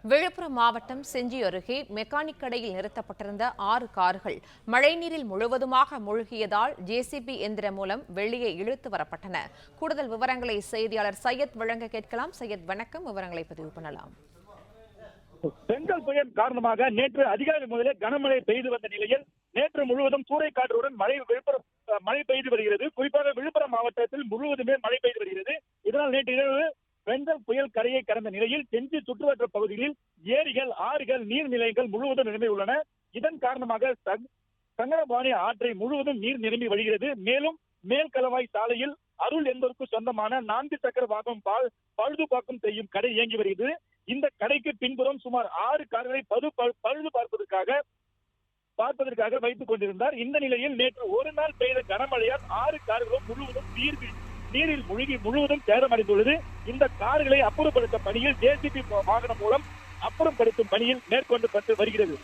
விழுப்புரம் மாவட்டம் செஞ்சி அருகே மெக்கானிக் கடையில் நிறுத்தப்பட்டிருந்த 6 கார்கள் மழைநீரில் முழுவதுமாக மூழ்கியதால் ஜேசிபி எந்திரம் மூலம் வெளியே இழுத்து வரப்பட்டன. கூடுதல் விவரங்களை செய்தியாளர் சையத் வழங்க கேட்கலாம். சையத், வணக்கம். விவரங்களை பதிவு பண்ணலாம். பெங்கல் புயல் காரணமாக நேற்று அதிகாலை முதலே கனமழை பெய்து வந்த நிலையில் நேற்று முழுவதும் சூறைக்காற்றுடன் மழை பெய்து வருகிறது. குறிப்பாக விழுப்புரம் மாவட்டத்தில் முழுவதுமே மழை பெய்து வருகிறது. இதனால் நேற்று இரவு பெங்கல் புயல் கரையை கடந்த நிலையில் செஞ்சி சுற்றுவட்ட பகுதிகளில் ஏரிகள், ஆறுகள், நீர்நிலைகள் முழுவதும் நிரம்பி உள்ளன. இதன் காரணமாக சங்கரபாணி ஆற்றை முழுவதும் நீர் நிரம்பி வருகிறது. மேலும் மேல்கலவாய் சாலையில் அருள் என்பதற்கு சொந்தமான 4 சக்கர வாகனம் பழுது பார்க்கும் செய்யும் கடை இயங்கி வருகிறது. இந்த கடைக்கு பின்புறம் சுமார் 6 கார்களை பழுது பார்ப்பதற்காக வைத்துக் கொண்டிருந்தார். இந்த நிலையில் நேற்று ஒரு நாள் பெய்த கனமழையால் 6 கார்களும் முழுவதும் நீரில் மூழ்கி முழுவதும் சேதமடைந்துள்ளது. இந்த கார்களை அப்புறப்படுத்தும் பணியில் ஜேசிபி வாகனம் மூலம் அப்புறப்படுத்தும் பணியில் மேற்கொண்டு வருகிறது.